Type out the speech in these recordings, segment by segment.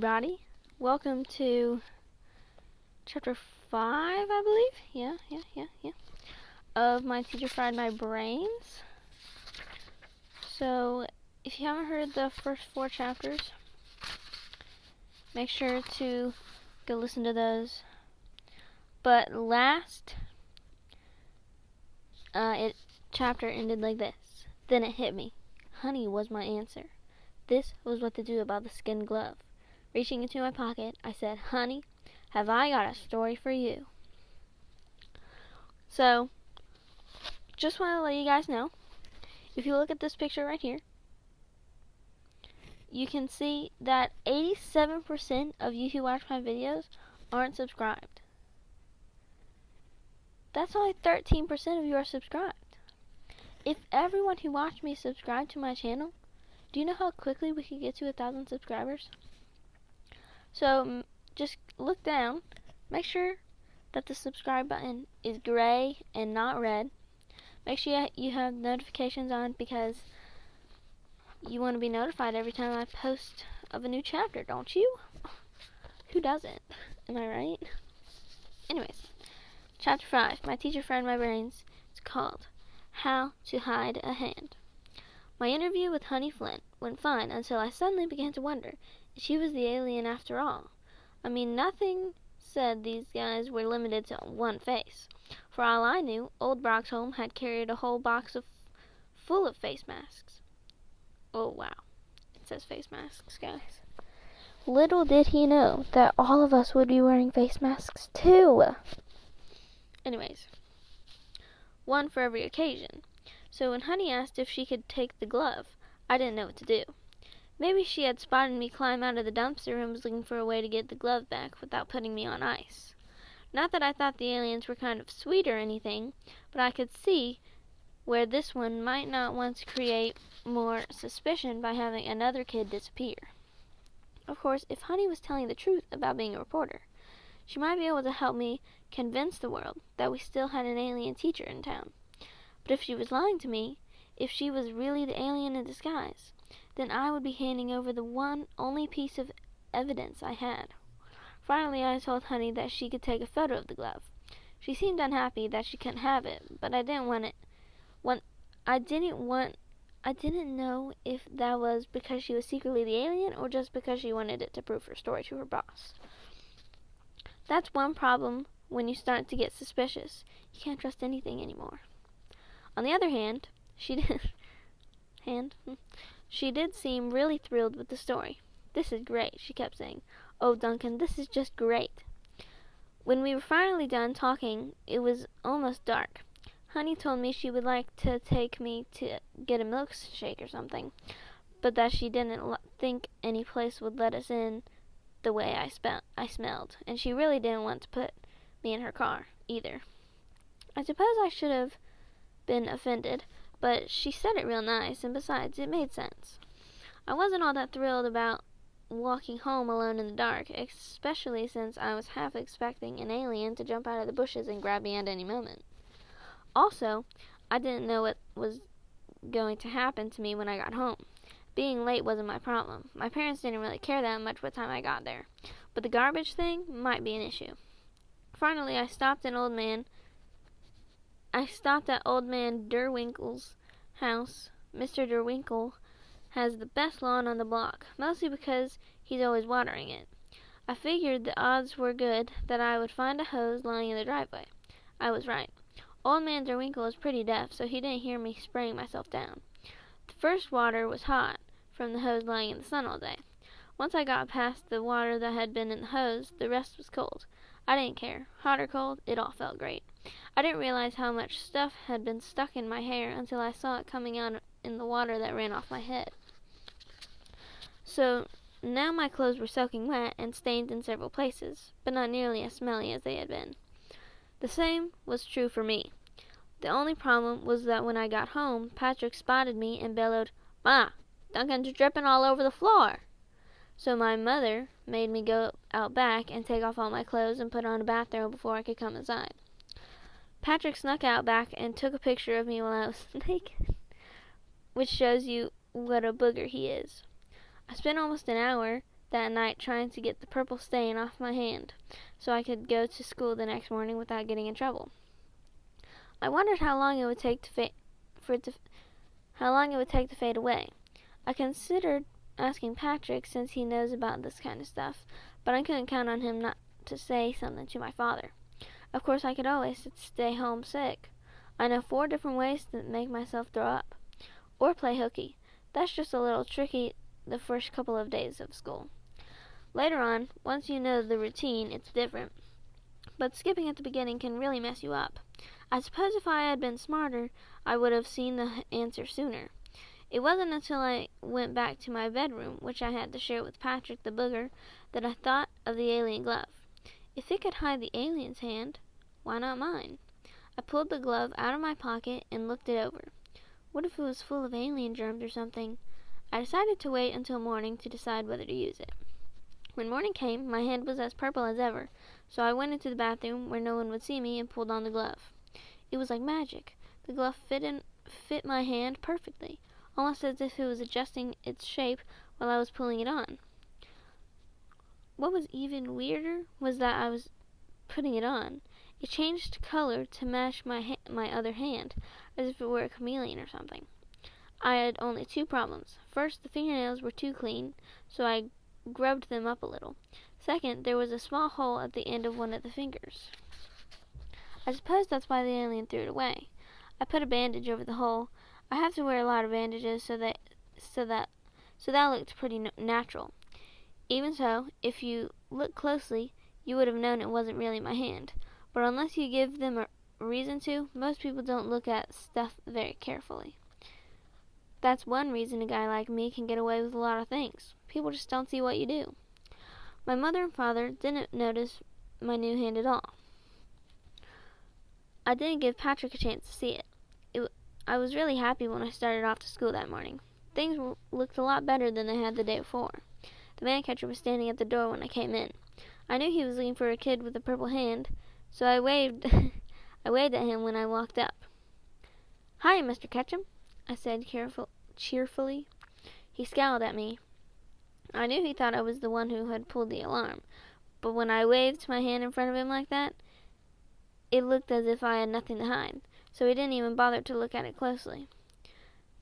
everybody. Welcome to chapter 5, I believe. Yeah. Of My Teacher Fried My Brains. So, if you haven't heard the first 4 chapters, make sure to go listen to those. But last chapter ended like this. Then it hit me. Honey was my answer. This was what to do about the skin glove. Reaching into my pocket, I said, "Honey, have I got a story for you." So, just want to let you guys know, if you look at this picture right here, you can see that 87% of you who watch my videos aren't subscribed. That's only 13% of you are subscribed. If everyone who watched me subscribed to my channel, do you know how quickly we could get to 1,000 subscribers? So just look down, make sure that the subscribe button is gray and not red. Make sure you have notifications on, because you want to be notified every time I post of a new chapter, don't you? Who doesn't? Am I right? Anyways, chapter 5, My Teacher Fried My Brains. It's called How to Hide a Hand. My interview with Honey Flint went fine until I suddenly began to wonder if she was the alien after all. I mean, nothing said these guys were limited to one face. For all I knew, old Broxholm had carried a whole box full of face masks. Oh wow, it says face masks, guys. Little did he know that all of us would be wearing face masks too. Anyways, one for every occasion. So when Honey asked if she could take the glove, I didn't know what to do. Maybe she had spotted me climb out of the dumpster and was looking for a way to get the glove back without putting me on ice. Not that I thought the aliens were kind of sweet or anything, but I could see where this one might not want to create more suspicion by having another kid disappear. Of course, if Honey was telling the truth about being a reporter, she might be able to help me convince the world that we still had an alien teacher in town. But if she was lying to me, if she was really the alien in disguise, then I would be handing over the only piece of evidence I had. Finally, I told Honey that she could take a photo of the glove. She seemed unhappy that she couldn't have it, but I didn't know if that was because she was secretly the alien or just because she wanted it to prove her story to her boss. That's one problem when you start to get suspicious. You can't trust anything anymore. On the other hand, she did seem really thrilled with the story. "This is great," she kept saying. "Oh, Duncan, this is just great." When we were finally done talking, it was almost dark. Honey told me she would like to take me to get a milkshake or something, but that she didn't think any place would let us in the way I smelled, and she really didn't want to put me in her car either. I suppose I should have been offended, but she said it real nice, and besides, it made sense. I wasn't all that thrilled about walking home alone in the dark, especially since I was half expecting an alien to jump out of the bushes and grab me at any moment. Also, I didn't know what was going to happen to me when I got home. Being late wasn't my problem. My parents didn't really care that much what time I got there, but the garbage thing might be an issue. Finally, I stopped at Old Man Derwinkle's house. Mr. Derwinkle has the best lawn on the block, mostly because he's always watering it. I figured the odds were good that I would find a hose lying in the driveway. I was right. Old Man Derwinkle is pretty deaf, so he didn't hear me spraying myself down. The first water was hot, from the hose lying in the sun all day. Once I got past the water that had been in the hose, the rest was cold. I didn't care. Hot or cold, it all felt great. I didn't realize how much stuff had been stuck in my hair until I saw it coming out in the water that ran off my head. So now my clothes were soaking wet and stained in several places, but not nearly as smelly as they had been. The same was true for me. The only problem was that when I got home, Patrick spotted me and bellowed, "Ma, Duncan's dripping all over the floor." So my mother made me go out back and take off all my clothes and put on a bathrobe before I could come inside. Patrick snuck out back and took a picture of me while I was naked, which shows you what a booger he is. I spent almost an hour that night trying to get the purple stain off my hand so I could go to school the next morning without getting in trouble. I wondered how long it would take to fade away. I considered asking Patrick since he knows about this kind of stuff, but I couldn't count on him not to say something to my father. Of course, I could always stay home sick. I know 4 different ways to make myself throw up. Or play hooky. That's just a little tricky the first couple of days of school. Later on, once you know the routine, it's different. But skipping at the beginning can really mess you up. I suppose if I had been smarter, I would have seen the answer sooner. It wasn't until I went back to my bedroom, which I had to share with Patrick the booger, that I thought of the alien glove. If it could hide the alien's hand, why not mine? I pulled the glove out of my pocket and looked it over. What if it was full of alien germs or something? I decided to wait until morning to decide whether to use it. When morning came, my hand was as purple as ever, so I went into the bathroom where no one would see me and pulled on the glove. It was like magic. The glove fit my hand perfectly, almost as if it was adjusting its shape while I was pulling it on. What was even weirder was that I was putting it on. It changed color to match my other hand, as if it were a chameleon or something. I had only 2 problems. First, the fingernails were too clean, so I grubbed them up a little. Second, there was a small hole at the end of one of the fingers. I suppose that's why the alien threw it away. I put a bandage over the hole. I have to wear a lot of bandages, so that looked pretty natural. Even so, if you look closely, you would have known it wasn't really my hand. But unless you give them a reason to, most people don't look at stuff very carefully. That's one reason a guy like me can get away with a lot of things. People just don't see what you do. My mother and father didn't notice my new hand at all. I didn't give Patrick a chance to see it. I was really happy when I started off to school that morning. Things looked a lot better than they had the day before. The man catcher was standing at the door when I came in. I knew he was looking for a kid with a purple hand, so I waved at him when I walked up. "Hi, Mr. Ketchum," I said cheerfully. He scowled at me. I knew he thought I was the one who had pulled the alarm, but when I waved my hand in front of him like that, it looked as if I had nothing to hide, so he didn't even bother to look at it closely.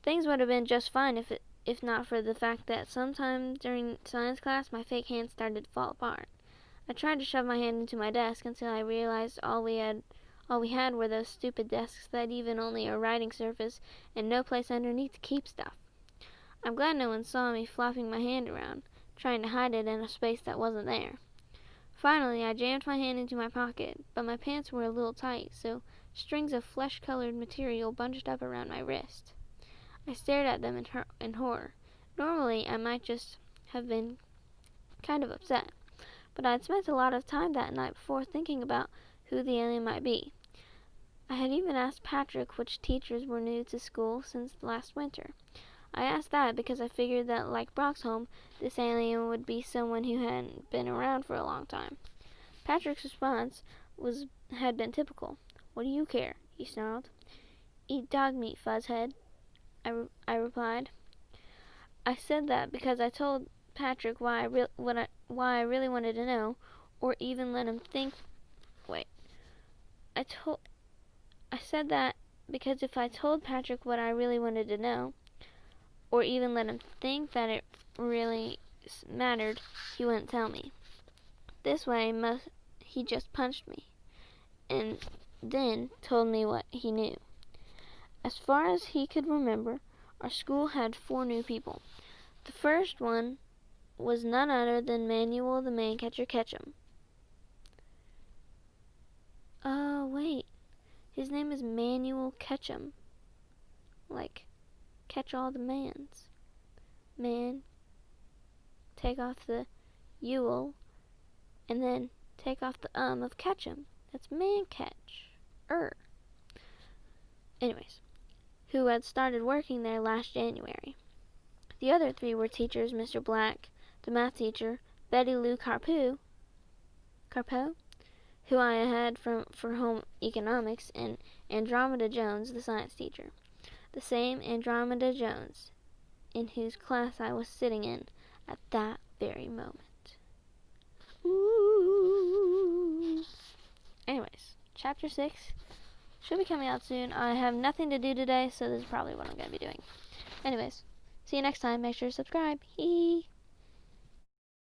Things would have been just fine if not for the fact that sometime during science class my fake hand started to fall apart. I tried to shove my hand into my desk until I realized all we had were those stupid desks that even only a writing surface and no place underneath to keep stuff. I'm glad no one saw me flopping my hand around, trying to hide it in a space that wasn't there. Finally, I jammed my hand into my pocket, but my pants were a little tight, so strings of flesh-colored material bunched up around my wrist. I stared at them in horror. Normally, I might just have been kind of upset, but I'd spent a lot of time that night before thinking about who the alien might be. I had even asked Patrick which teachers were new to school since last winter. I asked that because I figured that, like Broxholm, this alien would be someone who hadn't been around for a long time. Patrick's response had been typical. "What do you care?" he snarled. "Eat dog meat, fuzzhead," I replied. I said that because I told Patrick why I really wanted to know, or even let him think. I said that because if I told Patrick what I really wanted to know, or even let him think that it really mattered, he wouldn't tell me. This way, he just punched me, and then told me what he knew. As far as he could remember, our school had 4 new people. The first one was none other than Manuel the Man Catcher Ketchum. Oh, wait. His name is Manuel Ketchum. Like, catch all the mans. Man, take off the Ewell, and then take off the of Ketchum. That's man catch. Anyways, who had started working there last January. The other 3 were teachers, Mr. Black, the math teacher, Betty Lou Carpeau, who I had for home economics, and Andromeda Jones, the science teacher. The same Andromeda Jones in whose class I was sitting in at that very moment. chapter 6 should be coming out soon. I have nothing to do today, so this is probably what I'm going to be doing. Anyways, see you next time. Make sure to subscribe. Hee.